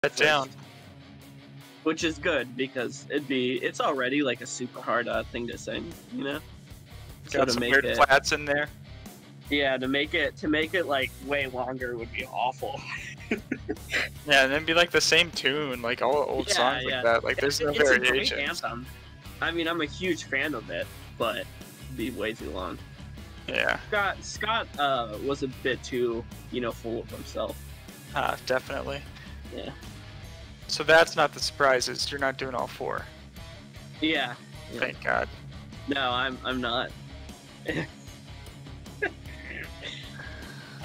that down. Which is good because it's already like a super hard thing to sing, you know. So Got to some make weird it, flats in there. yeah, to make it like way longer would be awful. Yeah, and then be like the same tune, like all old Yeah, songs like yeah. that. Like there's no It's a great variations. anthem. I mean, I'm a huge fan of it, but it'd be way too long. Yeah, Scott was a bit too, full of himself. definitely. Yeah. So that's not the surprises. You're not doing all four. Yeah. Thank God. No, I'm not.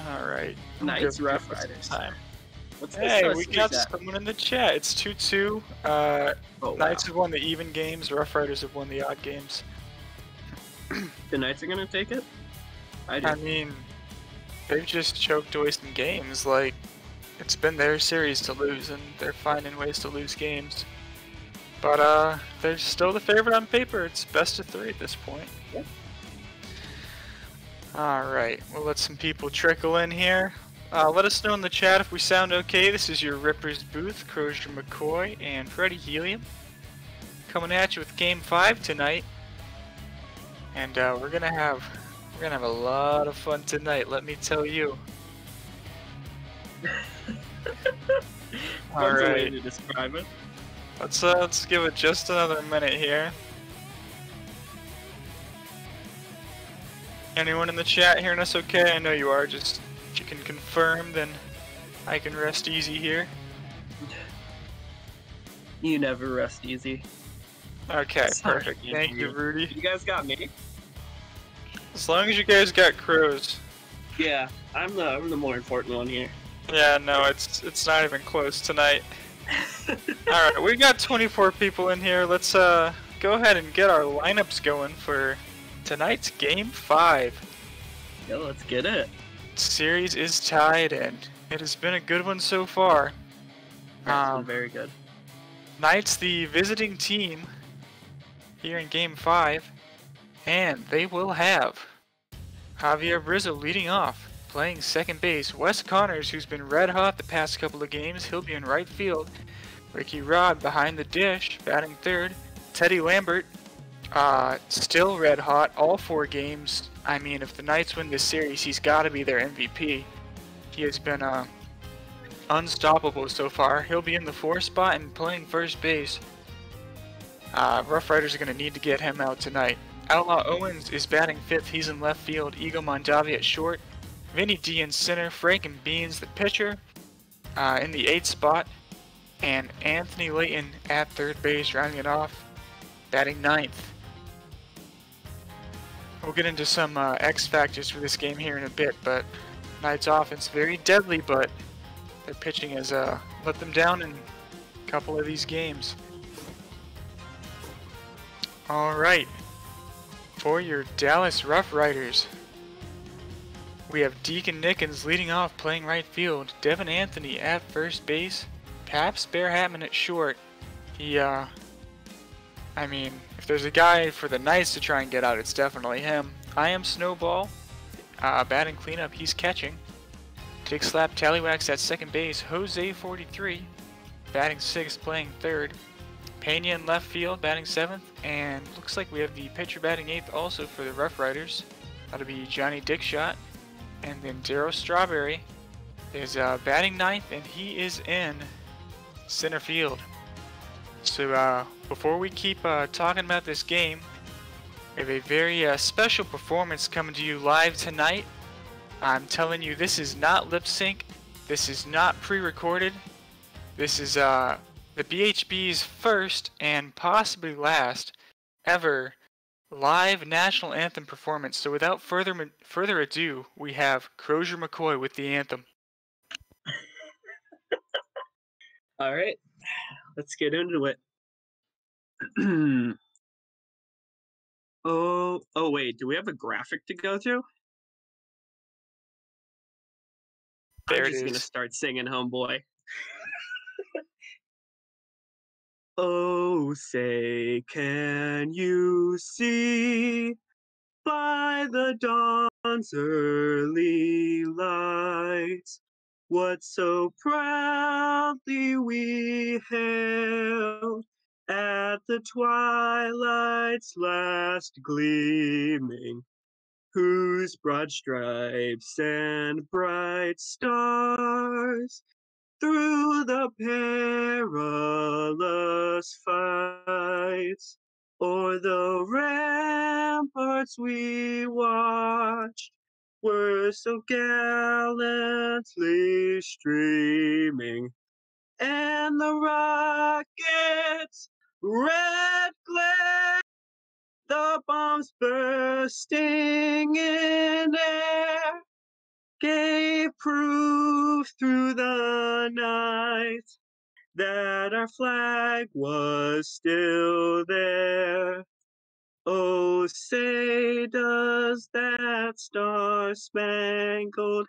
All right. Nice Rough Riders. Time. What's Hey, this, we series got at? someone in the chat. It's 2-2. Oh, wow. Knights have won the even games. Rough Riders have won the odd games. The Knights are gonna take it? I mean, they've just choked away some games. Like, it's been their series to lose, and they're finding ways to lose games. But, they're still the favorite on paper. It's best of 3 at this point. Yep. Alright, we'll let some people trickle in here. Let us know in the chat if we sound okay. This is your Rippers Booth, Crozier McCoy, and Freddie Helium. Coming at you with Game 5 tonight. And we're gonna have a lot of fun tonight, let me tell you. That's a way to describe it. Let's give it just another minute here. Anyone in the chat hearing us okay? I know you are. Just if you can confirm, then I can rest easy here. You never rest easy. Okay, perfect. Thank you, Rudy. You guys got me? As long as you guys got crows. Yeah, I'm the more important one here. Yeah, no, it's not even close tonight. Alright, we got 24 people in here. Let's go ahead and get our lineups going for tonight's Game 5. Yeah, let's get it. Series is tied, and it has been a good one so far. It's been very good. Knights, the visiting team here in Game 5, and they will have Javier Rizzo leading off, playing second base. Wes Connors, who's been red hot the past couple of games, he'll be in right field. Ricky Rod behind the dish, batting third. Teddy Lambert, still red hot all 4 games. I mean, if the Knights win this series, he's got to be their MVP. He has been unstoppable so far. He'll be in the 4 spot and playing first base. Rough Riders are going to need to get him out tonight. Outlaw Owens is batting 5th. He's in left field. Ego Mondavi at short. Vinny D in center. Frank and Beans, the pitcher, in the 8th spot. And Anthony Layton at third base, rounding it off, batting 9th. We'll get into some X factors for this game here in a bit, but Knights offense very deadly, but their pitching has let them down in a couple of these games. Alright, for your Dallas Rough Riders, we have Deacon Nickens leading off, playing right field. Devin Anthony at first base. Paps Bearhatman at short. He, I mean, if there's a guy for the Knights to try and get out, it's definitely him. I am Snowball, batting cleanup, he's catching. Tick Slap Tallywax at second base. Jose 43, batting 6th, playing 3rd. Pena in left field, batting 7th. And looks like we have the pitcher batting 8th also for the Rough Riders. That'll be Johnny Dickshot. And then Darryl Strawberry is batting 9th, and he is in center field. So before we keep talking about this game, we have a very special performance coming to you live tonight. I'm telling you, this is not lip sync. This is not pre-recorded. This is the BHB's first and possibly last ever live national anthem performance. So without further ado, we have Crozier McCoy with the anthem. All right, let's get into it. Oh, wait, do we have a graphic to go through? There I'm it just is. gonna start singing, homeboy. Oh, say, can you see by the dawn's early light what so proudly we hailed at the twilight's last gleaming, whose broad stripes and bright stars through the perilous fights o'er the ramparts we watched were so gallantly streaming, and the rockets' red glare, the bombs bursting in air, gave proof through the night that our flag was still there. Oh, say does that star-spangled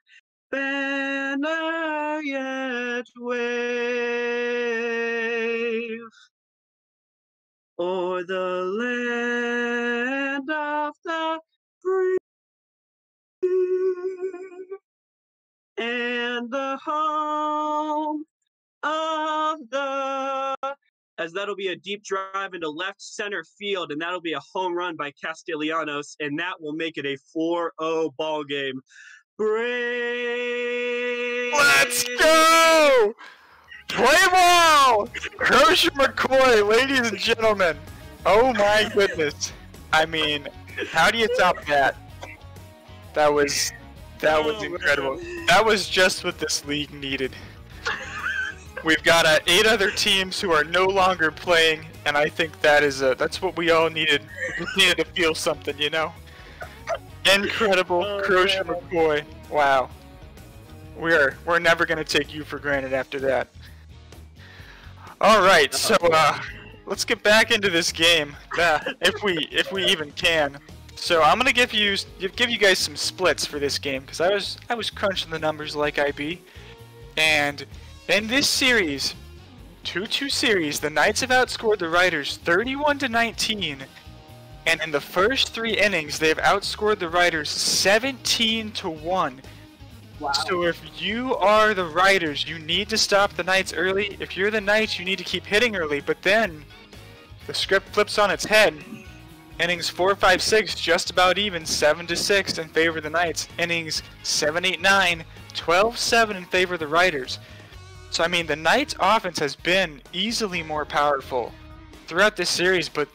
banner yet wave o'er the land of the free and the home of the, as that'll be a deep drive into left center field, and that'll be a home run by Castellanos, and that will make it a 4-0 ball game. Brave! Let's go! Play ball! Crozier McCoy, ladies and gentlemen. Oh my goodness. I mean, how do you top that? That was incredible. Man. That was just what this league needed. We've got 8 other teams who are no longer playing, and I think that's what we all needed. We just needed to feel something, you know? Incredible, Crozier McCoy. Wow. We're never gonna take you for granted after that. All right, so let's get back into this game, if we even can. So I'm gonna give you guys some splits for this game because I was crunching the numbers like I be, and in this series, 2-2 series, the Knights have outscored the Riders 31-19, and in the first 3 innings, they've outscored the Riders 17-1. Wow. So if you are the Riders, you need to stop the Knights early. If you're the Knights, you need to keep hitting early. But then the script flips on its head. Innings 4, 5, 6, just about even, 7-6 in favor of the Knights. Innings 7, 8, 9, 12-7 in favor of the Riders. So I mean, the Knights' offense has been easily more powerful throughout this series, but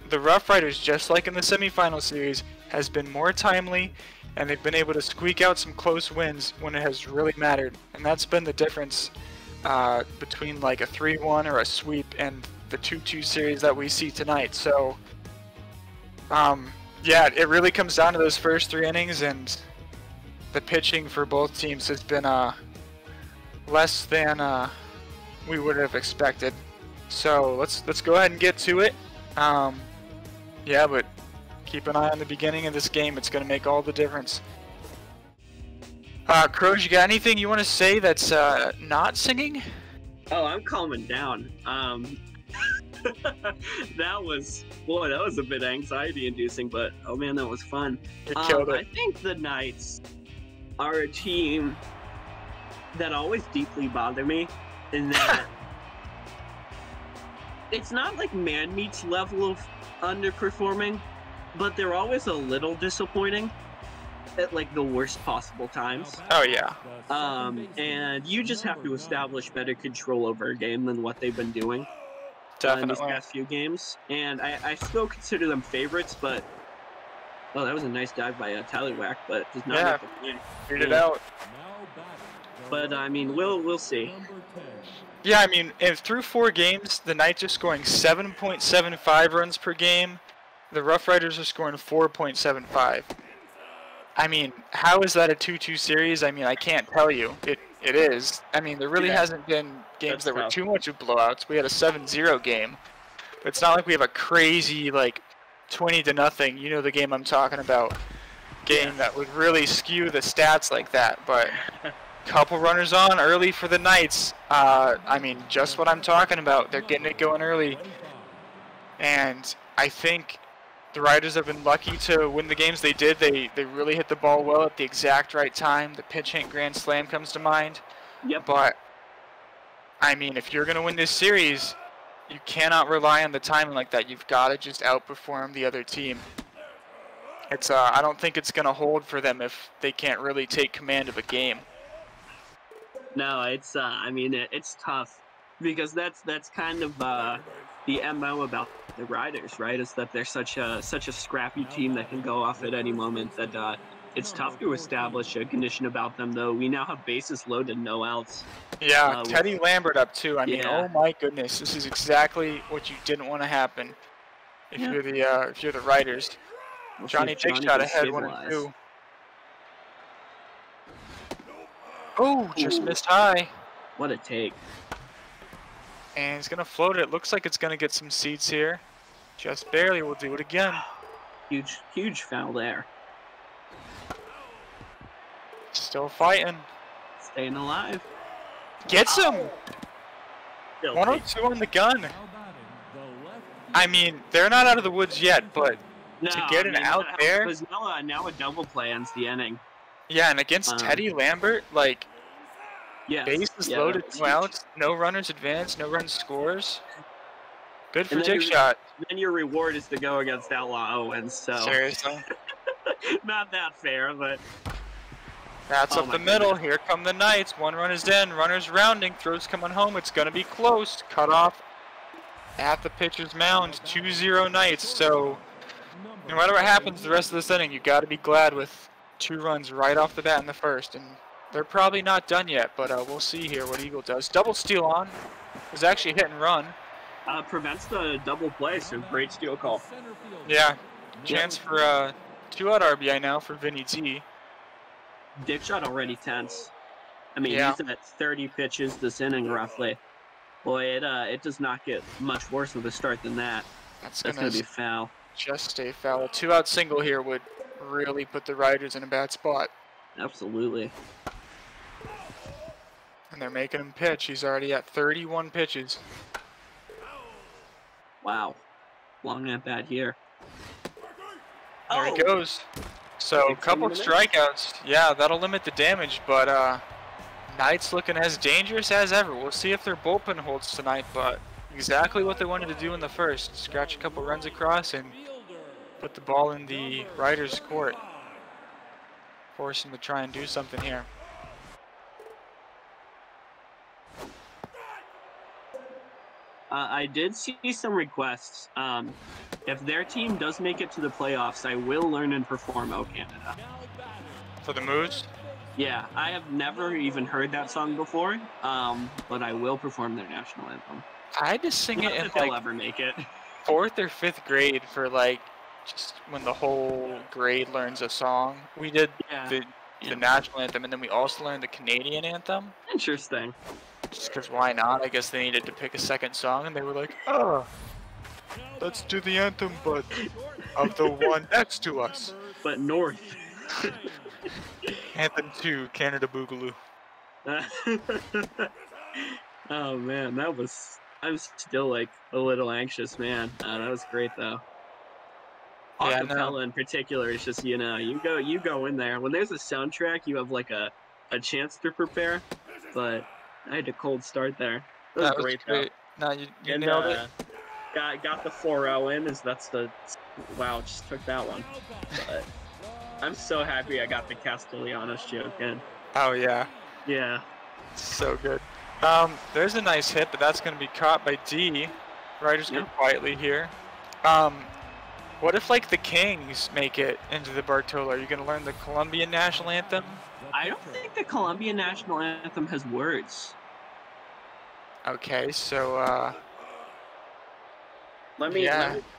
the Rough Riders, just like in the semifinal series, has been more timely, and they've been able to squeak out some close wins when it has really mattered. And that's been the difference between like a 3-1 or a sweep and the 2-2 series that we see tonight. So, yeah, it really comes down to those first 3 innings, and the pitching for both teams has been less than we would have expected. So let's go ahead and get to it. Yeah, but keep an eye on the beginning of this game. It's going to make all the difference. Crows, you got anything you want to say that's not singing? Oh, I'm calming down. That was a bit anxiety-inducing, but oh man, that was fun. You killed it. I think the Knights are a team that always deeply bother me in that it's not like Man-Meat's level of underperforming, but they're always a little disappointing at like the worst possible times. Oh yeah. And you just have to establish better control over a game than what they've been doing in these past few games. And I still consider them favorites, but oh, that was a nice dive by Tallywhack, but does not make the point. Figured it out. But I mean, we'll see. Yeah, I mean, through 4 games, the Knights are scoring 7.75 runs per game. The Rough Riders are scoring 4.75. I mean, how is that a 2-2 series? I mean, I can't tell you. It is. I mean, there really hasn't been games that were too much of blowouts. We had a 7-0 game. It's not like we have a crazy, like, 20-0, you know the game I'm talking about, game that would really skew the stats like that. But couple runners on early for the Knights. I mean, just what I'm talking about. They're getting it going early. And I think the Riders have been lucky to win the games they did. They really hit the ball well at the exact right time. The pitch hit grand slam comes to mind. Yep. But I mean, if you're gonna win this series, you cannot rely on the timing like that. You've got to just outperform the other team. It's I don't think it's gonna hold for them if they can't really take command of a game. No, it's I mean it's tough because that's kind of the MO about the Riders, right? Is that they're such a scrappy team that can go off at any moment that it's tough to establish a condition about them. Though we now have bases loaded, no outs. Yeah, With, Teddy Lambert up too. I mean, yeah. oh my goodness, this is exactly what you didn't want to happen if you're the Riders. We'll Johnny Big Johnny Shot can ahead, stabilize. 1-2. Oh, just missed high. What a take. And he's gonna float it. Looks like it's gonna get some seats here. Just barely. We'll do it again. Huge foul there. Still fighting. Staying alive. Gets him. 102 on the gun. I mean, they're not out of the woods yet, but to get an out there. Now a double play ends the inning. Yeah, and against Teddy Lambert, like, bases loaded, no outs, no runners advanced, no runs scores. Good for Dick Shot. Then your reward is to go against Outlaw Owens, so. Seriously? Not that fair, but. That's up the middle. Here come the Knights. One run is in. Runners rounding. Throws coming home. It's going to be close. Cut off at the pitcher's mound. 2-0 Knights. So no matter what happens the rest of this inning, you got to be glad with 2 runs right off the bat in the first. And they're probably not done yet, but we'll see here what Eagle does. Double steal on. It was actually hit and run. Prevents the double play, so great steal call. Yeah. Chance for 2-out RBI now for Vinny T. Dick Shot already tense. I mean, he's at 30 pitches this inning roughly. Boy, it does not get much worse of a start than that. That's gonna be foul. Just a foul. 2-out single here would really put the Riders in a bad spot. Absolutely. And they're making him pitch. He's already at 31 pitches. Wow. Long at bat here. There he goes. So a couple of strikeouts. Yeah, that'll limit the damage, but Knights looking as dangerous as ever. We'll see if their bullpen holds tonight, but exactly what they wanted to do in the first. Scratch a couple runs across and put the ball in the Riders' court. Force them to try and do something here. I did see some requests. If their team does make it to the playoffs, I will learn and perform "O Canada." For the Moose? Yeah, I have never even heard that song before, but I will perform their national anthem. I had to sing it in like they'll ever make it. 4th or 5th grade for like just when the whole grade learns a song. We did the national anthem, and then we also learned the Canadian anthem. Interesting. Just because why not? I guess they needed to pick a second song, and they were like, oh, let's do the anthem, but of the one next to us. But north. Anthem 2, Canada Boogaloo. Oh man, I'm still like a little anxious, man. That was great though. Acapella in particular is just, you go in there. When there's a soundtrack, you have like a chance to prepare, but I had a cold start there. That was great. No, you nailed it. Got the 4-0 in. Wow, just took that one. But I'm so happy I got the Castellanos joke in. Oh yeah. Yeah. So good. There's a nice hit, but that's going to be caught by D. Riders go quietly here. What if like the Kings make it into the Bartolo? Are you going to learn the Colombian national anthem? I don't think the Colombian national anthem has words. Okay, so let me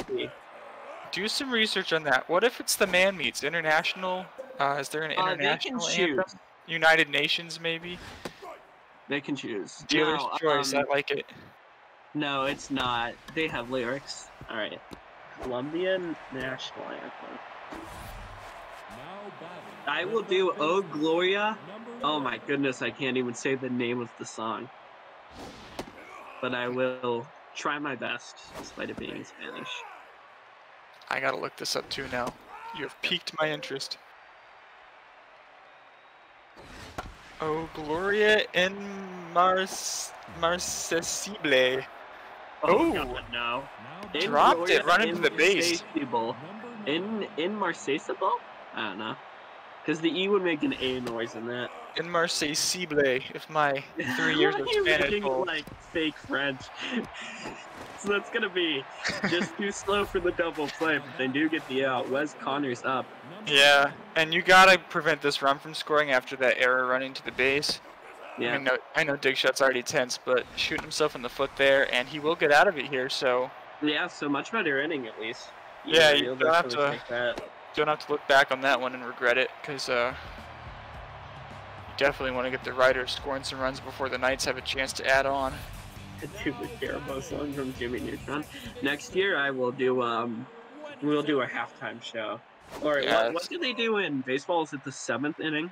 see. Do some research on that. What if it's the man meets international? Is there an international anthem? United Nations maybe? They can choose. Dealer's choice. I like it. No, it's not. They have lyrics. All right. Colombian national anthem. I will do "Oh Gloria." Oh my goodness, I can't even say the name of the song. But I will try my best, despite it being in Spanish. I gotta look this up too now. You have piqued my interest. Oh, Gloria in Marcesible. Oh, Oh, God, no. dropped it, run into the base. Inmarcesible? I don't know. Because the E would make an A noise in that. In Marcesible, if my 3 years Why of are you Spanish making it holds. like fake French? So that's gonna be just too slow for the double play, but they do get the out. Wes Connor's up. Yeah, and you gotta prevent this run from scoring after that error running to the base. Yeah. I know Digshot's already tense, but shooting himself in the foot there, and he will get out of it here, so... Yeah, so much better inning at least. Yeah, you You'll don't have definitely to take that. look back on that one and regret it, because you definitely want to get the Riders scoring some runs before the Knights have a chance to add on. Do the Caribou song from Jimmy Neutron. Next year I will do we'll do a halftime show. Or Yeah, what do they do in baseball? Is it the 7th inning?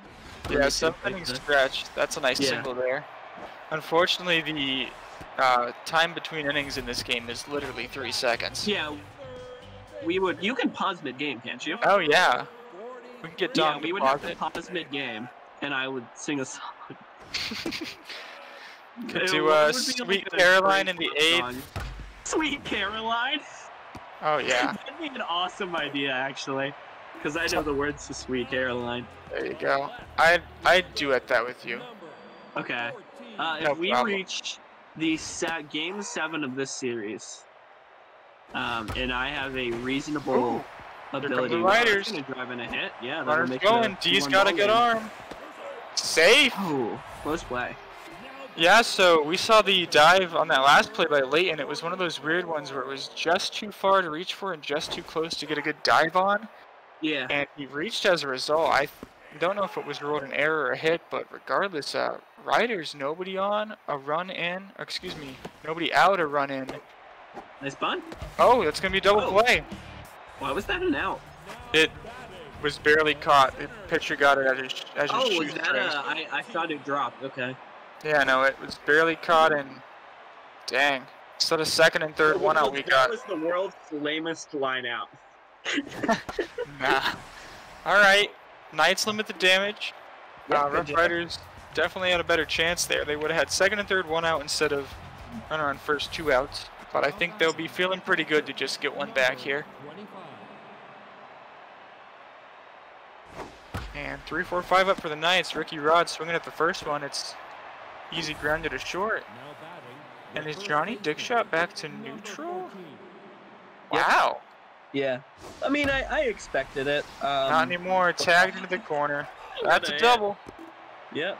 yeah, 7th inning stretch. That's a nice single there. Unfortunately, the time between innings in this game is literally 3 seconds. Yeah, you can pause mid-game, can't you? Oh yeah, we can get Dom. Yeah, we would have to pause mid-game, and I would sing a song. Could do Sweet Caroline in the 8th. Sweet Caroline? Oh yeah. That'd be an awesome idea, actually, because I know the words to Sweet Caroline. There you go. I'd duet that with you. Okay. No if we problem. reach the game 7 of this series, and I have a reasonable ability, the Riders. I'm gonna drive in a hit. Yeah, that'll Runners make going. D's got a good arm. Safe. Oh, close play. Yeah, so we saw the dive on that last play by Leighton. It was one of those weird ones where it was just too far to reach for and just too close to get a good dive on. Yeah. And he reached as a result. I don't know if it was ruled an error or a hit, but regardless, Riders, nobody on, a run in, or excuse me, nobody out, a run in. Nice bunt. Oh, that's going to be a double play. Why was that an out? It was barely caught. The pitcher got it as his was that I thought it dropped. Okay. Yeah, no, it was barely caught, and dang. Instead of second and third one out, we got... That was the world's lamest line out. Nah. Alright, Knights limit the damage. Rough Riders definitely had a better chance there. They would have had second and third one out instead of runner on first 2 outs. But I think they'll be feeling pretty good to just get one back here. And 3-4-5 up for the Knights. Ricky Rod swinging at the first one. It's easy grounded to short. And is Johnny Dickshot back to neutral? Wow. Yeah. I mean, I expected it. Not anymore. Tagged into the corner. That's a double. Yep.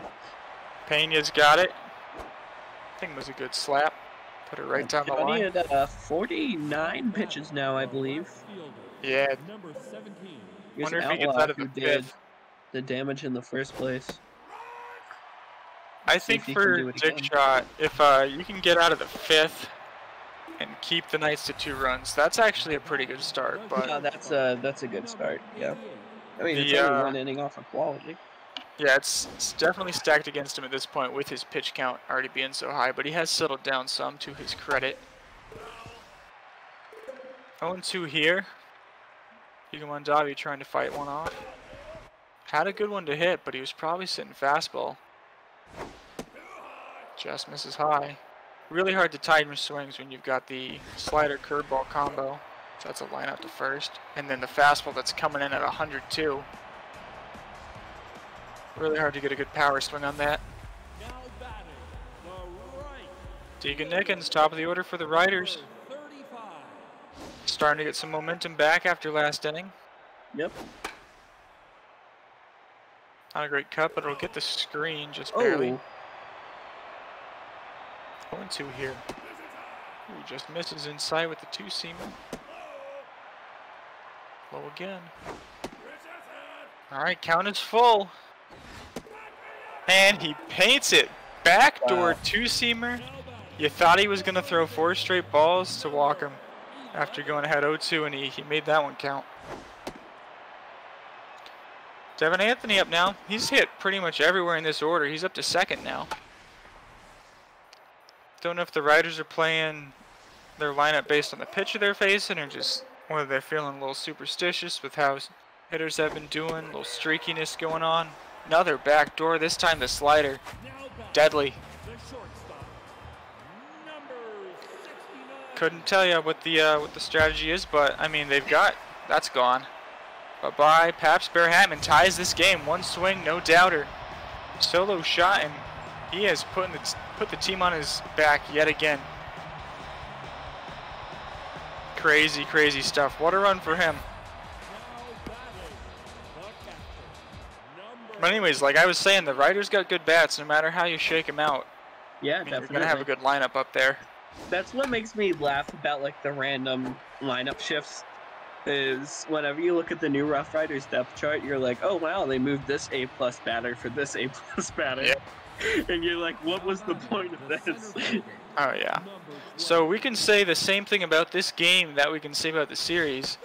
Pena's got it. I think it was a good slap. Put it right down the line. Johnny at 49 pitches now, I believe. Yeah. Here's Wonder an if he gets outlaw out of the who did 5th. the damage in the first place. I think for Dickshot, if you can get out of the 5th and keep the Knights to 2 runs, that's actually a pretty good start. But yeah, that's a good start. Yeah. I mean, it's only one inning off of quality. Yeah, it's definitely stacked against him at this point with his pitch count already being so high, but he has settled down some to his credit. 0-2 here. Keegan Mondavi trying to fight one off. Had a good one to hit, but he was probably sitting fastball. Just misses high. Really hard to time your swings when you've got the slider curveball combo. So that's a line out to first. And then the fastball that's coming in at 102. Really hard to get a good power swing on that. Deegan Nickens, top of the order for the Riders. Starting to get some momentum back after last inning. Yep. Not a great cut, but it'll get the screen just barely. 0-2 here. Ooh, just misses inside with the 2-seamer. Low again. Alright, count is full. And he paints it. Backdoor 2-seamer. You thought he was going to throw 4 straight balls to walk him after going ahead 0-2, and he made that one count. Devin Anthony up now. He's hit pretty much everywhere in this order. He's up to second now. Don't know if the Riders are playing their lineup based on the pitcher they're facing or just whether they're feeling a little superstitious with how hitters have been doing, a little streakiness going on. Another backdoor, this time the slider. Deadly. Couldn't tell you what the strategy is, but I mean that's gone. Bye-bye. Paps Bearhatman ties this game. One swing, no doubter. Solo shot, and he has put the team on his back yet again. Crazy, crazy stuff. What a run for him. But anyways, like I was saying, the Riders got good bats no matter how you shake them out. Yeah, I mean, definitely. You're going to have a good lineup up there. That's what makes me laugh about like the random lineup shifts. Is whenever you look at the new Rough Riders depth chart, you're like, oh wow, they moved this A+ batter for this A+ batter. Yeah. And you're like, what was the point of this? Oh yeah. So we can say the same thing about this game that we can say about the series.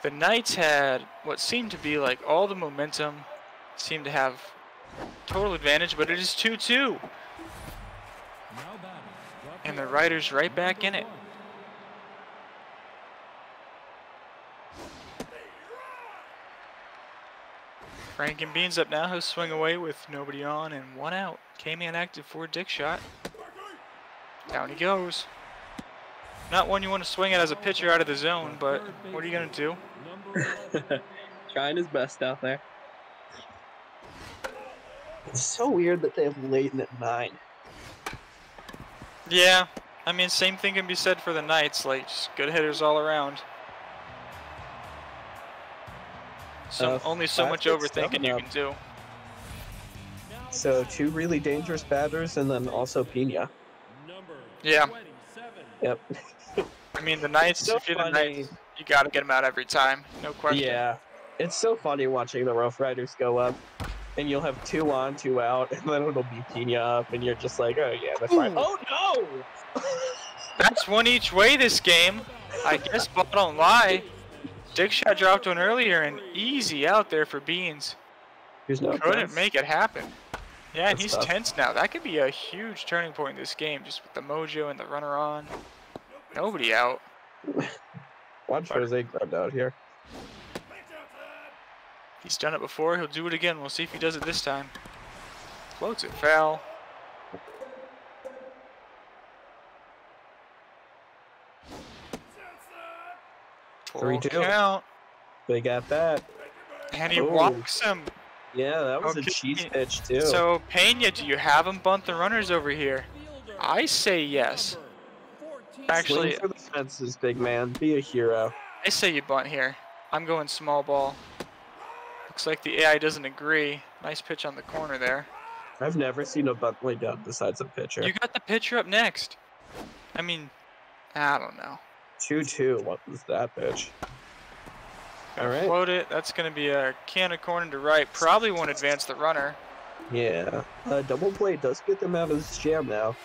The Knights had what seemed to be like all the momentum, seemed to have total advantage, but it is 2-2. And the Riders right back in it. Frank and Beans up now. He'll swing away with nobody on and one out. Came inactive for Dick shot. Down he goes. Not one you want to swing at as a pitcher out of the zone, but what are you going to do? Trying his best out there. It's so weird that they have Leighton at 9. Yeah, I mean, same thing can be said for the Knights. Like, just good hitters all around. So only so much overthinking you can do. So 2 really dangerous batters, and then also Pena. Yeah. Yep. I mean, the Knights, if you're the Knights, you got to get them out every time. No question. Yeah. It's so funny watching the Rough Riders go up, and you'll have 2 on, 2 out, and then it'll be Pena up, and you're just like, oh yeah, that's fine. Oh no! That's one each way this game. I guess ball don't lie. Dick shot dropped one earlier and easy out there for Beans. Couldn't make it happen. Yeah, and he's tense now. That could be a huge turning point in this game, just with the mojo and the runner on. Nobody out. Watch Jose grabbed out here. He's done it before. He'll do it again. We'll see if he does it this time. Floats it foul. Full 3-2. count. They got that. And he walks him. Yeah, that was a cheese pitch too. So, Pena, do you have him bunt the runners over here? I say yes. Actually, swing for the fences, big man. Be a hero. I say you bunt here. I'm going small ball. Looks like the AI doesn't agree. Nice pitch on the corner there. I've never seen a bunt laid down besides a pitcher. You got the pitcher up next. I mean, I don't know. 2-2. What was that pitch? All right. Float it. That's going to be a can of corn to right. Probably won't advance the runner. Yeah. Double play does get them out of this jam now.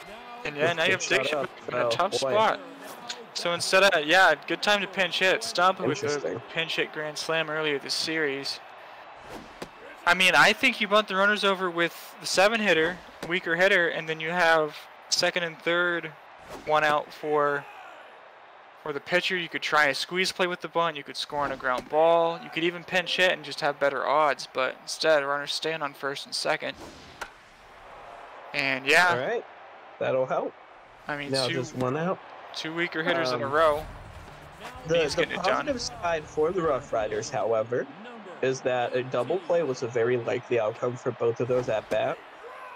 And yeah, now you have Dick in a tough spot. So instead of, yeah, good time to pinch hit. Stump with a pinch hit grand slam earlier this series. I mean, I think you bunt the runners over with the 7-hitter, weaker hitter, and then you have second and third, one out for the pitcher. You could try a squeeze play with the bunt. You could score on a ground ball. You could even pinch hit and just have better odds. But instead, runners staying on first and second. And yeah. All right. That'll help. I mean, now just one out. 2 weaker hitters in a row. The positive side for the Rough Riders, however, is that a double play was a very likely outcome for both of those at bat,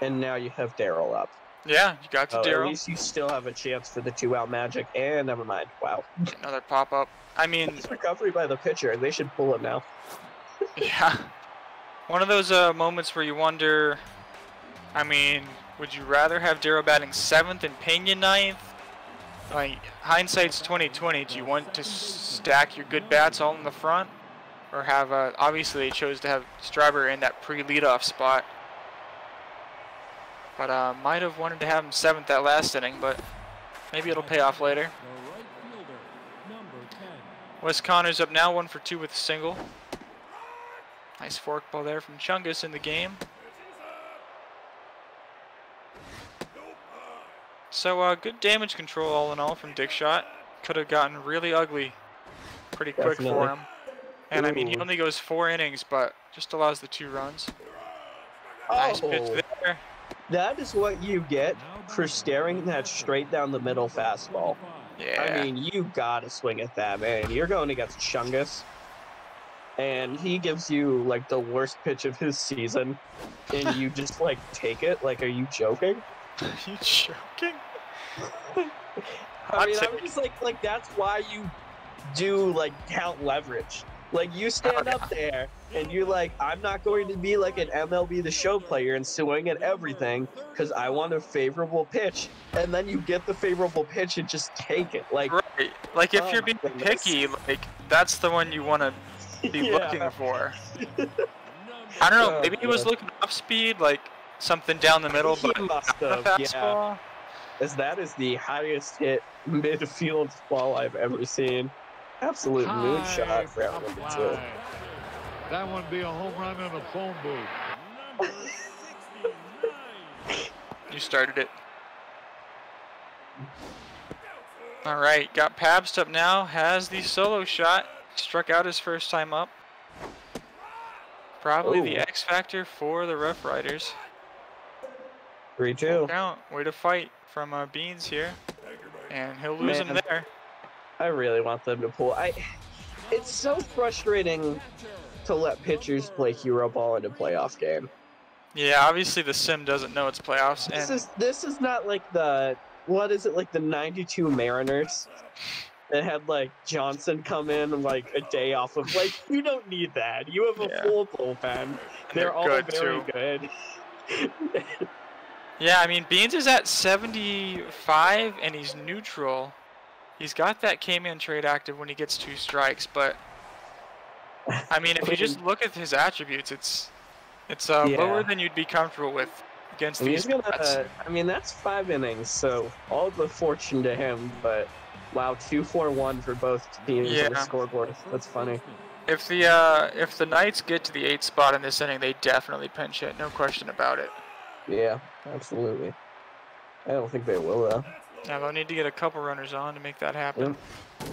and now you have Daryl up. Yeah, you got to Daryl. At least you still have a chance for the 2-out magic, and never mind. Wow. Another pop up. I mean, it's recovery by the pitcher. They should pull it now. Yeah. One of those moments where you wonder, I mean, would you rather have Daryl batting 7th and Pena 9th? Like, hindsight's 20/20. Do you want to stack your good bats all in the front? Or have, obviously they chose to have Strawberry in that pre-leadoff spot. But might have wanted to have him 7th that last inning, but maybe it'll pay off later. Wes Connor's up now, 1 for 2 with a single. Nice forkball there from Chungus in the game. So good damage control all in all from Dick Shot. Could have gotten really ugly pretty quick for him. And I mean, he only goes 4 innings, but just allows the 2 runs. Nice pitch Oh, there. that is what you get for staring that straight down the middle fastball. Yeah. I mean, you gotta swing at that, man. You're going against Chungus, and he gives you like the worst pitch of his season, and you just like take it. Like, are you joking? Are you joking? I mean, I'm just like that's why you do like count leverage. Like you stand up there and you're like, I'm not going to be like an MLB The Show player and swing at everything because I want a favorable pitch. And then you get the favorable pitch and just take it. Like, right. Like if oh you're my being goodness. picky, like that's the one you want to be Yeah. looking for. I don't know. Oh, Maybe he was God. looking off speed, like something down the middle, He but must not a have, fastball. as that is the highest hit midfield ball I've ever seen. Absolute moonshot for out number 2. That would be a home run in a phone booth. You started it. All right, got Pabst up now. Has the solo shot. Struck out his first time up. Probably the X factor for the Rough Riders. 3-2. Count. Way to fight from Beans here, and he'll lose him there. I really want them to pull. It's so frustrating to let pitchers play hero ball in a playoff game. Yeah, obviously the sim doesn't know it's playoffs. This is not like the like the '92 Mariners that had like Johnson come in like a day off of like you don't need that. You have a full bullpen. They're all very good. Yeah, I mean Beans is at 75 and he's neutral. He's got that K-Man trade active when he gets 2 strikes, but I mean, if you just look at his attributes, it's lower than you'd be comfortable with against these bats. I mean, that's 5 innings, so all the fortune to him. But wow, 2-4-1 for both teams on the scoreboard. That's funny. If the Knights get to the 8th spot in this inning, they definitely pinch hit, no question about it. Yeah, absolutely. I don't think they will though. Yeah, they'll need to get a couple runners on to make that happen. Yep.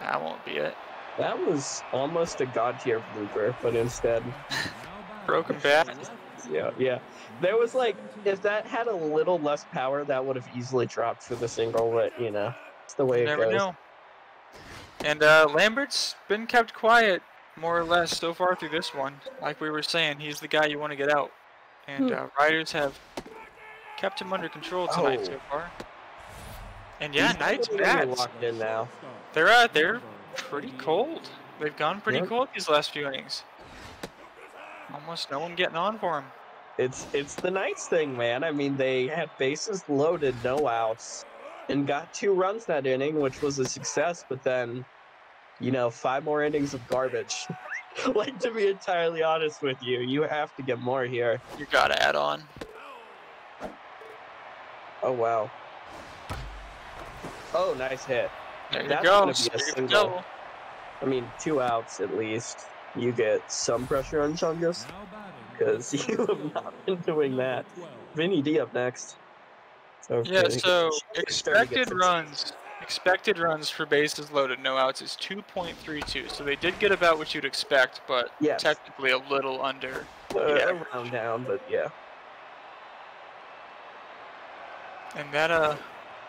That won't be it. That was almost a god tier blooper, but instead broken bat. Yeah. There was like, if that had a little less power, that would have easily dropped for the single. But you know, it's the way it goes. Never know. And Lambert's been kept quiet more or less so far through this one. Like we were saying, he's the guy you want to get out. And Riders have kept him under control tonight so far. And yeah, Knights bats. Locked in now. They're pretty cold. They've gone pretty cold these last few innings. Almost no one getting on for him. It's the Knights thing, man. I mean, they had bases loaded, no outs, and got 2 runs that inning, which was a success. But then, you know, 5 more innings of garbage. Like, to be entirely honest with you, you have to get more here. You gotta add on. Oh, wow. Oh, nice hit. There you That's go. gonna be a single. I mean, 2 outs at least. You get some pressure on Chungus, because you have not been doing that. Vinny D up next. So expected runs for bases loaded, no outs is 2.32. So they did get about what you'd expect, but technically a little under. Around down, but yeah. And that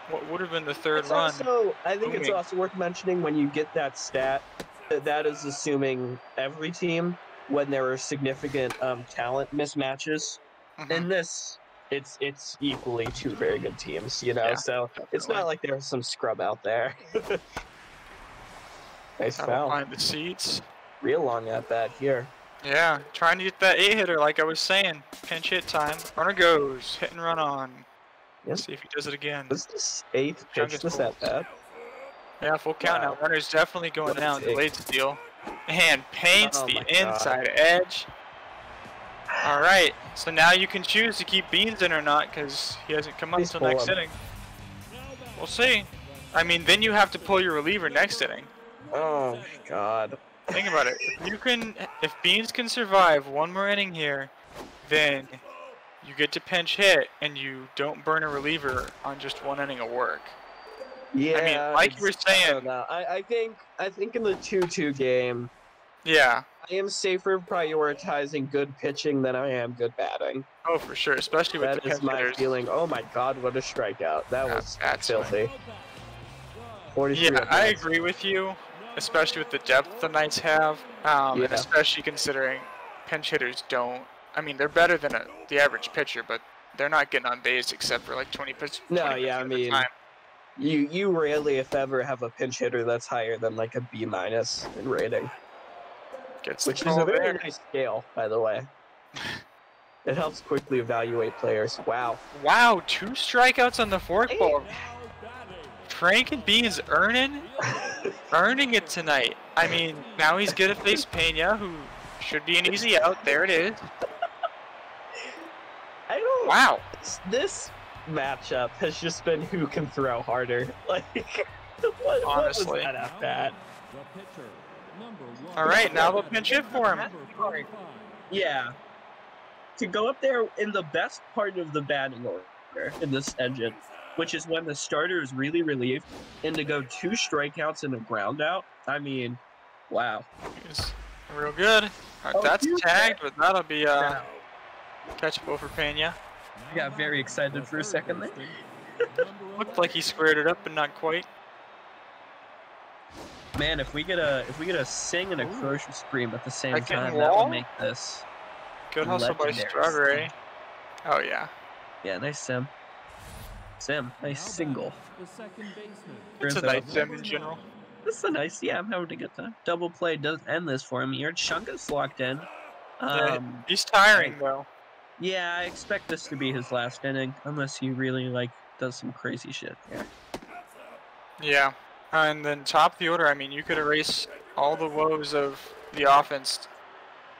what would have been the 3rd run. Also, I think it's also worth mentioning when you get that stat, that is assuming every team when there are significant talent mismatches. In this, it's equally 2 very good teams, you know. Yeah, so definitely. It's not like there's some scrub out there. Nice foul. Find the seats. Real long at bat here. Yeah, trying to get that 8-hitter, like I was saying. Pinch hit time. Runner goes. Hit and run on. Let's see if he does it again. This is this 8th pitch this at bat. Yeah, full count now. Runner's definitely going down. Delayed steal. And paints the inside edge. All right, so now you can choose to keep Beans in or not because he hasn't come up until next inning. We'll see. I mean, then you have to pull your reliever next inning. Oh my God. Think about it. If Beans can survive 1 more inning here, then you get to pinch hit and you don't burn a reliever on just 1 inning of work. Yeah. I mean, like you were saying. I think in the 2-2 game, Yeah. I am safer prioritizing good pitching than I am good batting. Oh, for sure, especially with That the is pinch my hitters. feeling. Oh my God, what a strikeout! That was That's filthy. 43 Yeah, up I next. agree with you, especially with the depth the Knights have, and Yeah. especially considering pinch hitters don't. I mean, they're better than the average pitcher, but they're not getting on base except for like 20%, No, yeah, I of the mean, time. you rarely, if ever, have a pinch hitter that's higher than like a B- in rating, Gets the which is a call very there. nice scale, by the way. It helps quickly evaluate players. Wow. Wow, 2 strikeouts on the forkball. Hey. Frank and Beans earning it tonight. I mean, now he's gonna face Pena, who should be an easy out. There it is. I don't. Wow. This matchup has just been who can throw harder. Like, what Honestly. was that at bat? All right, now they'll pinch hit for him. Yeah. To go up there in the best part of the batting order in this engine, which is when the starter is really relieved, and to go 2 strikeouts and a ground out, I mean, wow. He's real good. That's tagged, but that'll be catchable for Pena. I got very excited for a second there. Looked like he squared it up, but not quite. Man, if we get a sing and a crucial scream at the same Second time, wall? that would make this Good hustle by legendary. Strawberry. Oh yeah. Yeah, nice sim. Nice single. It's a nice sim in general. This is a nice, yeah, I'm having a good time. Double play does end this for him here. Chunga's locked in. He's tiring though. Yeah, I expect this to be his last inning, unless he really, like, does some crazy shit here. Yeah. And then top of the order, I mean, you could erase all the woes of the offense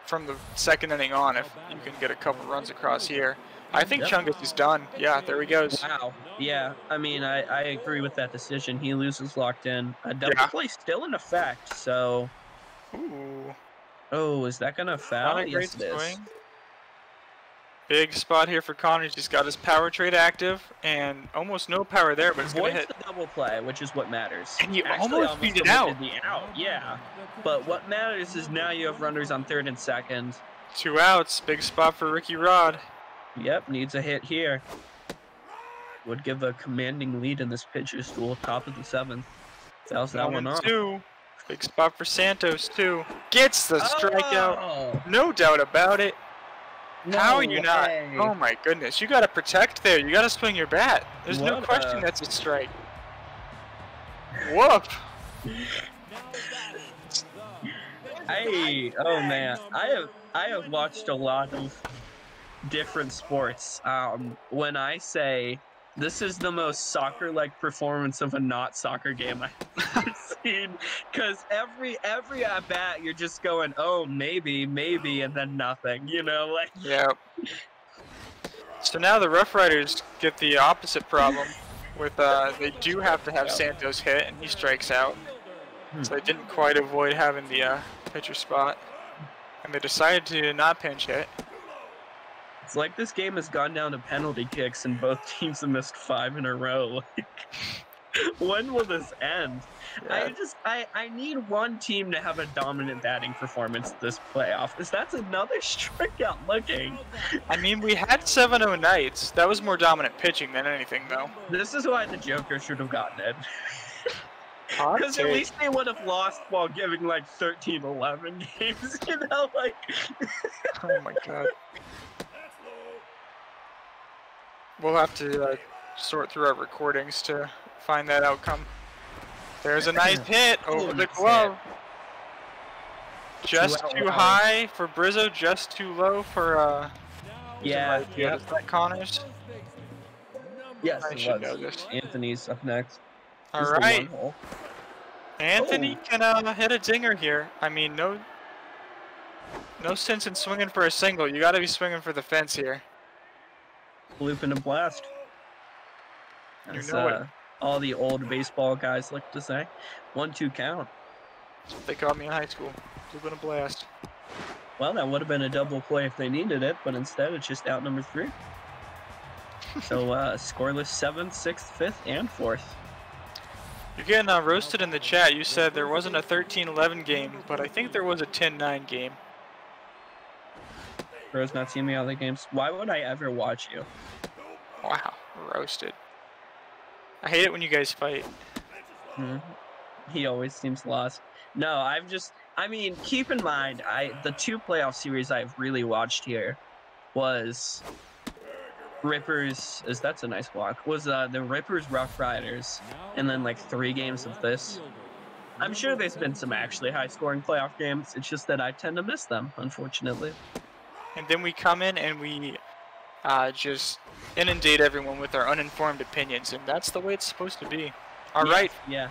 from the second inning on if you can get a couple runs across here. I think Chungus is done. Yeah, there he goes. Wow. Yeah, I mean, I agree with that decision. He loses locked in. A double play still in effect, so... Ooh. Oh, is that going to foul? Not a great Yes, it is. swing. Big spot here for Connor. He's got his power trade active, and almost no power there, but it's going to hit. The double play, which is what matters. And you Actually, almost beat it out. The out. Yeah, but what matters is now you have runners on third and second. 2 outs. Big spot for Ricky Rod. Yep, needs a hit here. Would give a commanding lead in this pitcher's duel, top of the 7th. Fouls that one off. 2. Big spot for Santos, too. Gets the strikeout. Oh. No doubt about it. How are you not? way. Oh my goodness. You got to protect there. You got to swing your bat. There's no What question that's a strike. Whoop. Oh man, I have watched a lot of different sports. When I say this is the most soccer-like performance of a not soccer game I've ever seen, because every at bat you're just going, oh maybe, and then nothing, you know, like. Yep. So now the Rough Riders get the opposite problem with they do have to have Santos hit and he strikes out. So they didn't quite avoid having the pitcher spot, and they decided to not pinch hit. It's like this game has gone down to penalty kicks and both teams have missed 5 in a row. Like, when will this end? Yeah. I need one team to have a dominant batting performance this playoff, because that's another strikeout looking. I mean, we had 7-0 Knights. That was more dominant pitching than anything, though. This is why the Joker should have gotten it. Because at least they would have lost while giving like 13-11 games, you know, like. Oh my god. We'll have to sort through our recordings to find that outcome. There's a nice hit over the glove. Just too high for Brizzo, just too low for Yeah. Is that Connors? Yes, I should know this. Anthony's up next. All right. Anthony can hit a dinger here. I mean, no sense in swinging for a single. You got to be swinging for the fence here. Loop and a blast. You know it. All the old baseball guys like to say. 1-2 count. That's what they called me in high school. Loop and a blast. Well, that would have been a double play if they needed it, but instead it's just out number 3. So scoreless 7th, 6th, 5th, and 4th. You're getting roasted in the chat. You said there wasn't a 13-11 game, but I think there was a 10-9 game. Bro's not seen me other games. Why would I ever watch you? Wow, roasted. I hate it when you guys fight. He always seems lost. No, I mean, keep in mind, the 2 playoff series I've really watched here was Rippers, that's a nice block, was the Rippers Rough Riders, and then like 3 games of this. I'm sure there's been some actually high-scoring playoff games. It's just that I tend to miss them, unfortunately. And then we come in and we just inundate everyone with our uninformed opinions, and that's the way it's supposed to be. All right. Yeah.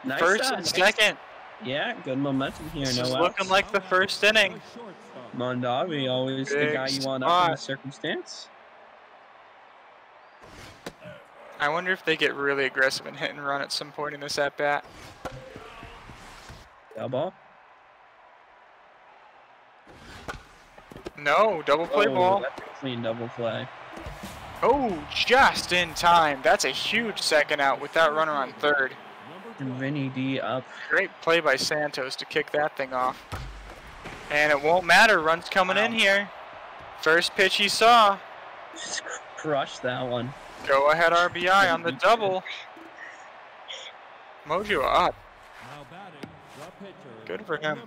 Nice, First and second. Yeah, good momentum here. This no is outs. looking like the first inning. Mondavi, always the guy you want up in the circumstance. I wonder if they get really aggressive and hit and run at some point in this at-bat. Double. No, double play ball. That's a clean double play. Oh, just in time. That's a huge second out with that runner on third. And Vinny D up. Great play by Santos to kick that thing off. And it won't matter. Run's coming in here. First pitch he saw. Just crushed that one. Go ahead RBI on the double. Mojo up. Good for him.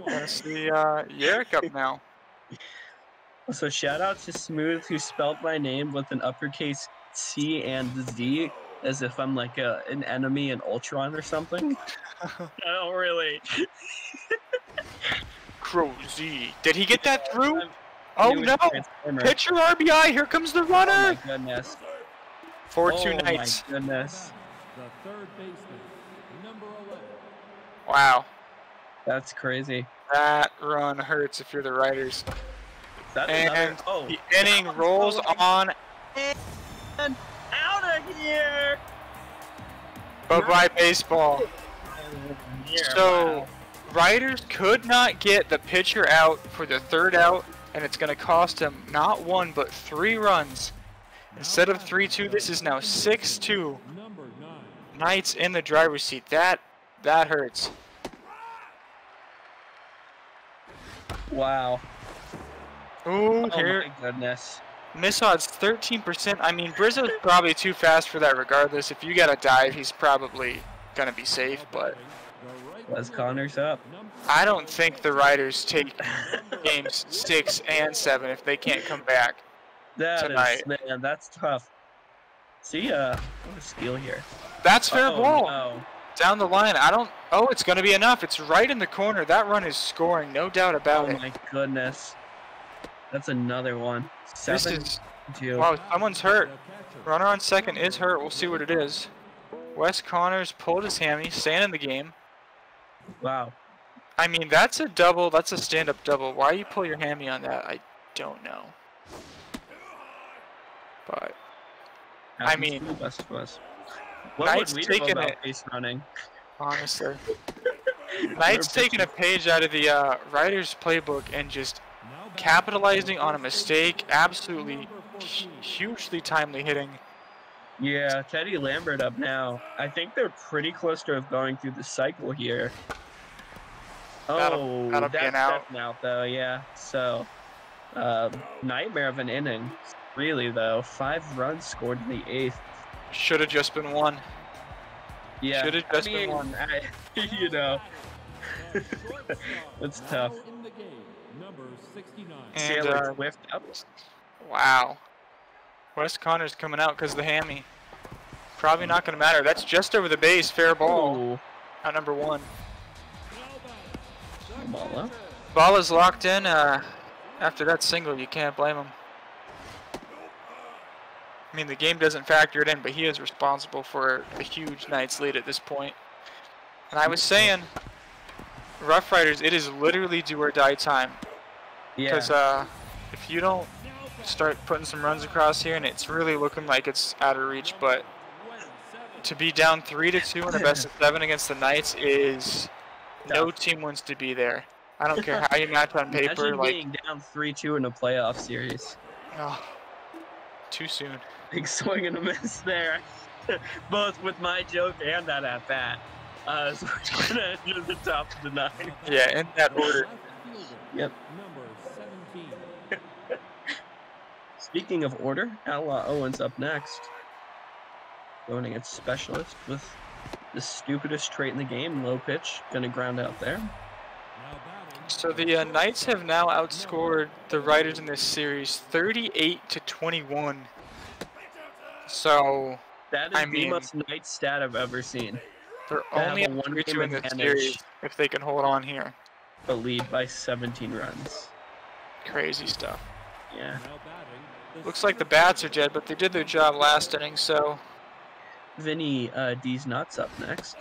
Gonna see Yerrick up now. So shout out to Smooth, who spelled my name with an uppercase C and Z, as if I'm like an enemy in Ultron or something. Oh, really? Crow Z. Did he get that through? Oh no! Transformer. Pitcher RBI. Here comes the runner. Oh my goodness. 4-2 Knights. Oh my goodness. Wow. That's crazy. That run hurts if you're the Riders. And oh, the inning rolls on. And out of here! Bye-bye baseball. So, wow. Riders could not get the pitcher out for the third out, and it's going to cost him not 1 but 3 runs. Instead of 3-2, this is now 6-2. Knights in the driver's seat. That hurts. Wow. Ooh, Oh here. my goodness. Miss odds 13%. I mean, Brizzo's probably too fast for that regardless. If you got a dive, he's probably going to be safe, but Les Connor's up. I don't think the Riders take games 6 and 7 if they can't come back tonight. Man, that's tough. See, what a steal here. That's fair ball. No. Down the line. Oh, it's going to be enough. It's right in the corner. That run is scoring, no doubt about it. Oh my goodness. That's another one. 7-2. Wow, someone's hurt. Runner on second is hurt. We'll see what it is. Wes Connors pulled his hammy, staying in the game. Wow. I mean, that's a double. That's a stand-up double. Why you pull your hammy on that, I don't know. But, I mean, the best of us. Knight's taking it. Base running? Honestly. Knight's taking a page out of the Riders playbook and just capitalizing on a mistake. Absolutely hugely timely hitting. Yeah, Teddy Lambert up now. I think they're pretty close to going through the cycle here. That'll that's be an out. out though, yeah. So, nightmare of an inning. Really though, 5 runs scored in the 8th. Should have just been 1. Yeah, should have just been 1. You know, it's tough. And whiffed up. Wow. Wes Connors coming out because of the hammy. Probably not going to matter. That's just over the base. Fair ball. Ooh. At number 1. Ball, Ball is locked in. After that single, you can't blame him. I mean, the game doesn't factor it in, but he is responsible for a huge Knights lead at this point. And I was saying, Rough Riders, it is literally do or die time. Yeah. Because if you don't start putting some runs across here, and it's really looking like it's out of reach, but to be down 3-2 in a best of 7 against the Knights is no team wants to be there. I don't care how you match on paper. Imagine being down 3-2 in a playoff series. Oh, too soon. Big swing and a miss there. both with my joke and that at bat. So we're gonna enter the top of the 9. Yeah, in that order. Yep. Speaking of order, Outlaw Owens up next. Going against Specialist with the stupidest trait in the game, low pitch. Gonna ground out there. So the Knights have now outscored the Riders in this series 38-21. So that is the most Knights stat I've ever seen. They're only up 3-2 in this series if they can hold on here. A lead by 17 runs. Crazy stuff. Yeah. Looks like the bats are dead, but they did their job last inning, so... Vinny D's Nuts up next.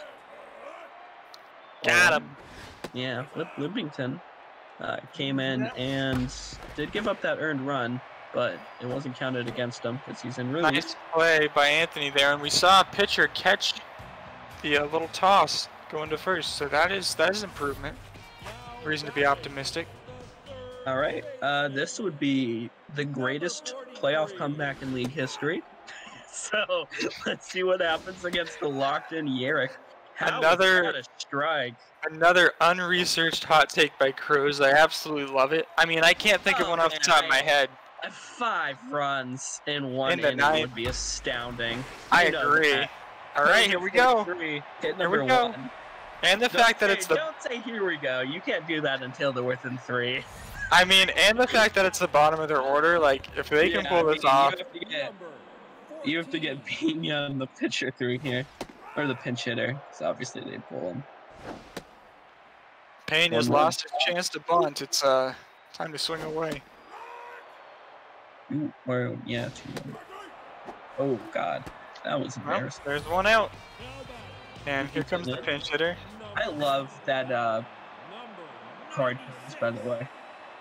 Got him. Yeah, Limpington came in and did give up that earned run, but it wasn't counted against him because he's in relief. Nice play by Anthony there, and we saw a pitcher catch the little toss going to first, so that is improvement. Reason to be optimistic. All right, this would be the greatest playoff comeback in league history. So let's see what happens against the locked-in Yerrick. Another a strike. Another unresearched hot take by Cruz. I absolutely love it. I mean, I can't think of one off the top of my head. 5 runs in one inning would be astounding. I agree. All right, here we go. Here we go. And the fact that it's the... Don't say here we go. You can't do that until they're within 3. I mean, and the fact that it's the bottom of their order, like, if they can pull this off... You have to get Pena and the pitcher through here. Or the pinch hitter. So obviously they pull him. Pena's lost his chance to bunt. It's time to swing away. Ooh, or, yeah, 2-1. Oh, God. That was embarrassing. Well, there's one out. And here comes the pinch hitter. I love that card, by the way.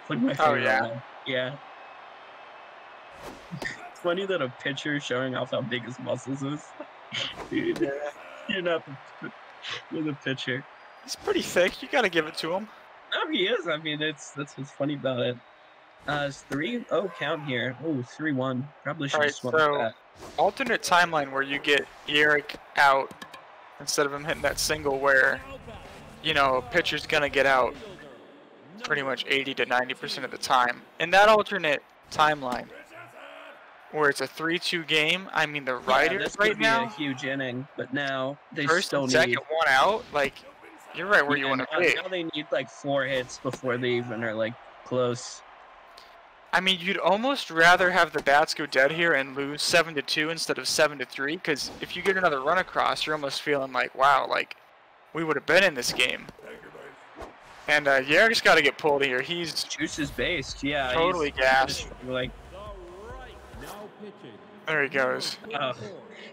It's like my favorite one. Yeah. It's funny that a pitcher showing off how big his muscles is. Dude, you're not you're the pitcher. He's pretty thick. You gotta give it to him. No, he is. I mean, that's what's funny about it. It's 3-0 count here. Oh, 3-1. Probably should have swung that. Alternate timeline where you get Yerrick out instead of him hitting that single where, you know, a pitcher's gonna get out pretty much 80 to 90% of the time. In that alternate timeline, where it's a 3-2 game, I mean, the Riders right now... This would be a huge inning, but now they first still and need... second, one out, like, you're right where you want to be. Now they need, like, 4 hits before they even are, like, close. I mean, you'd almost rather have the bats go dead here and lose 7-2 instead of 7-3, because if you get another run across, you're almost feeling like, wow, like, we would have been in this game. And Yerrick's got to get pulled here. He's... Juice is based, yeah. Totally gassed. Like... There he goes. Oh,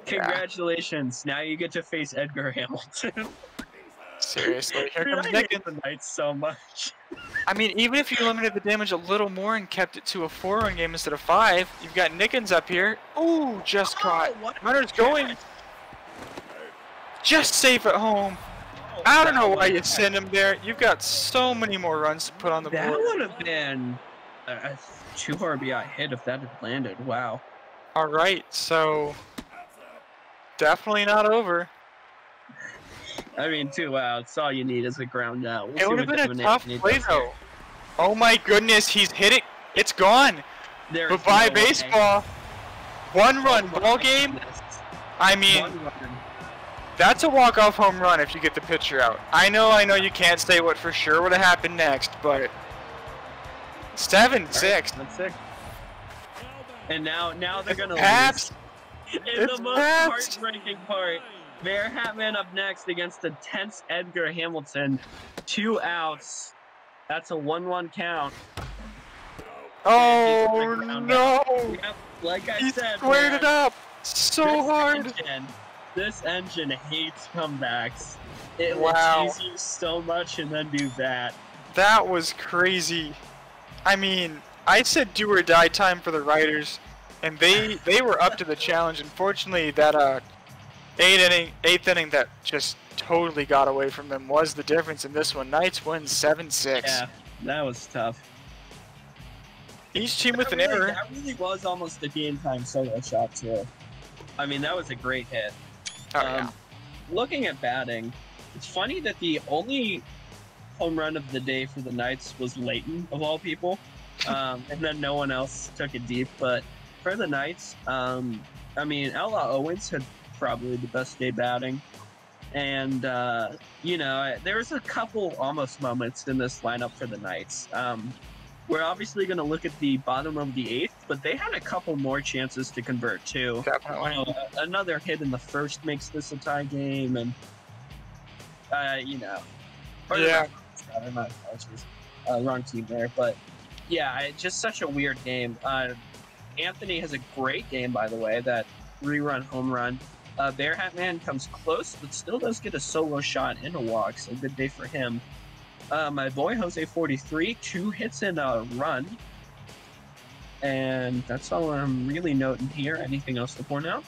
congratulations! Yeah. Now you get to face Edgar Hamilton. Seriously, here comes Nickens. The Knights so much. I mean, even if you limited the damage a little more and kept it to a 4-run game instead of 5, you've got Nickens up here. Ooh, just caught. Runner's going. Just safe at home. I don't know why you send him there. You've got so many more runs to put on the board. That would have been a 2 RBI hit if that had landed. Wow. All right, so definitely not over. I mean, 2 outs. All you need is a ground out. It would have been a tough play, though. Oh my goodness, he's hit it. It's gone. Goodbye, baseball. 1-run ball game. I mean, that's a walk-off home run if you get the pitcher out. I know you can't say what for sure would have happened next, but 7-6. That's sick. And now they're gonna lose. And the most heartbreaking part, Bear Hatman up next against the tense Edgar Hamilton. 2 outs. That's a 1-1 count. Oh no! Yep, like I said, squared it up so hard. This engine hates comebacks. It lets you so much and then do that. That was crazy. I mean, I said do or die time for the Riders, and they were up to the challenge. Unfortunately, that eighth inning that just totally got away from them was the difference in this one. Knights win 7-6. Yeah, that was tough. Each team with an error. That really was almost a game time solo shot too. I mean, that was a great hit. Oh, yeah. Looking at batting, it's funny that the only home run of the day for the Knights was Leighton, of all people. And then no one else took it deep. But for the Knights, I mean, Ella Owens had probably the best day batting. And, you know, there was a couple almost moments in this lineup for the Knights. We're obviously going to look at the bottom of the 8th, but they had a couple more chances to convert, too. Definitely. Another hit in the first makes this a tie game, and, you know. Yeah. Wrong team there, but yeah, just such a weird game. Anthony has a great game, by the way, that 3-run home run. Bear Hat Man comes close, but still does get a solo shot and a walk, so good day for him. My boy Jose 43, 2 hits and a run. And that's all I'm really noting here. Anything else to point out?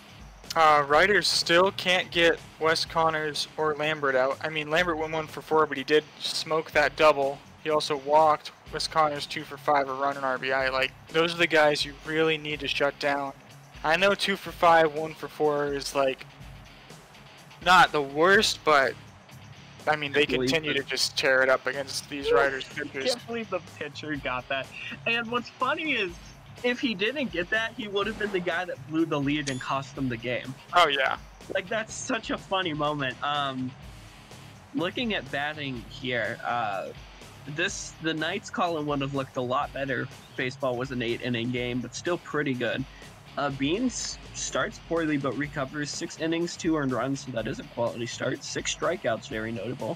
Riders still can't get Wes Connors or Lambert out. I mean, Lambert went 1 for 4, but he did smoke that double. He also walked. Wes Connors 2 for 5, a run and RBI. Like, those are the guys you really need to shut down. I know 2 for 5, 1 for 4 is like not the worst, but I mean, they continue to just tear it up against these Riders pitchers. I can't believe the pitcher got that. And what's funny is, if he didn't get that, he would have been the guy that blew the lead and cost them the game. Oh, yeah. Like, that's such a funny moment. Looking at batting here, the Knights column would have looked a lot better if baseball was an 8-inning game, but still pretty good. Beans starts poorly but recovers 6 innings, 2 earned runs, so that is a quality start. 6 strikeouts, very notable.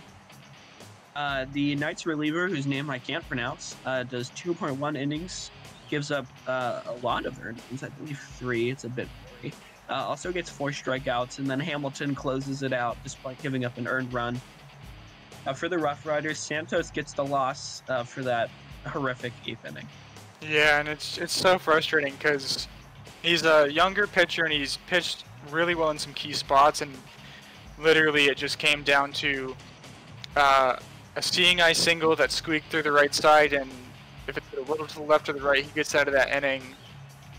The Knights reliever, whose name I can't pronounce, does 2.1 innings, gives up a lot of earned runs, I believe 3. It's a bit blurry. Also gets 4 strikeouts, and then Hamilton closes it out despite giving up an earned run. For the Rough Riders, Santos gets the loss for that horrific 8th inning. Yeah, and it's so frustrating because he's a younger pitcher and he's pitched really well in some key spots, and literally it just came down to a seeing eye single that squeaked through the right side, and if it's a little to the left or the right, he gets out of that inning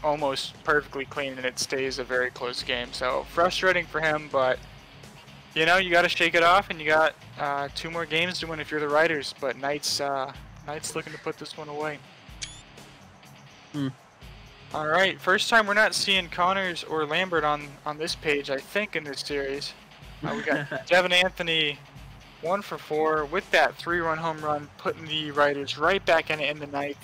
almost perfectly clean, and it stays a very close game. So frustrating for him, but you know, you got to shake it off, and you got 2 more games to win if you're the Riders. But Knights looking to put this one away. All right, first time we're not seeing Connors or Lambert on this page, I think, in this series. We got Devin Anthony 1 for 4 with that 3-run home run, putting the Riders right back in it in the 9th,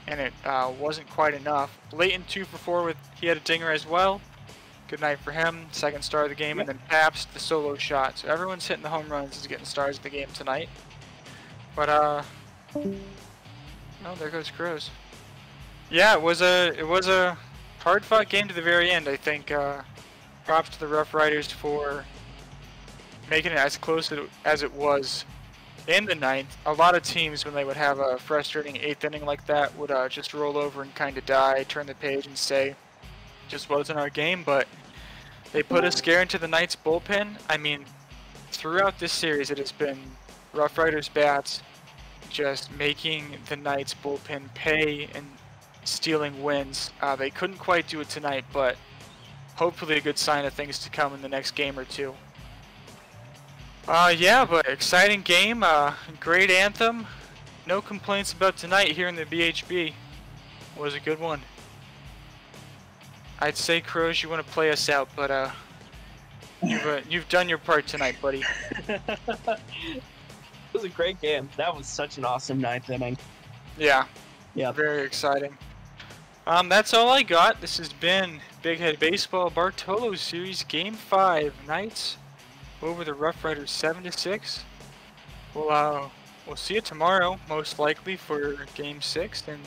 and it wasn't quite enough. Leighton 2 for 4 with he had a dinger as well. Good night for him, second star of the game, and then Pabst the solo shot. So everyone's hitting the home runs, is getting stars of the game tonight. But oh, there goes Crows. Yeah, it was a hard-fought game to the very end. I think props to the Rough Riders for making it as close as it was in the 9th. A lot of teams, when they would have a frustrating 8th inning like that, would just roll over and kind of die, turn the page, and say, just wasn't our game. But they put a scare into the Knights bullpen. I mean, throughout this series, it has been Rough Riders bats just making the Knights bullpen pay and stealing wins. They couldn't quite do it tonight, but hopefully a good sign of things to come in the next game or 2. Yeah, but exciting game, great anthem. No complaints about tonight here in the BHB. Was a good one. I'd say, Crows, you want to play us out, but you've done your part tonight, buddy. It was a great game. That was such an awesome 9th inning. Yeah. Yeah. Very exciting. That's all I got. This has been Big Head Baseball Bartolo Series Game 5. Knights over the Rough Riders 7-6. We'll see you tomorrow, most likely, for Game 6, and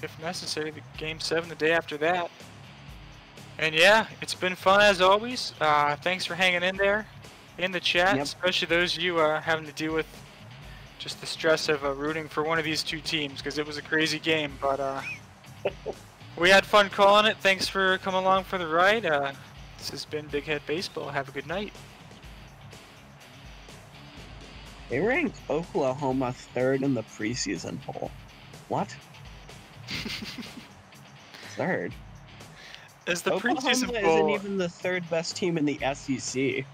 if necessary, the Game 7 the day after that. And yeah, it's been fun as always. Thanks for hanging in there in the chat, especially those of you having to deal with just the stress of rooting for one of these 2 teams, because it was a crazy game, but we had fun calling it. Thanks for coming along for the ride. This has been Big Head Baseball. Have a good night. They ranked Oklahoma 3rd in the preseason poll. What? 3rd? Is the Oklahoma preseason isn't bowl? even the third best team in the SEC.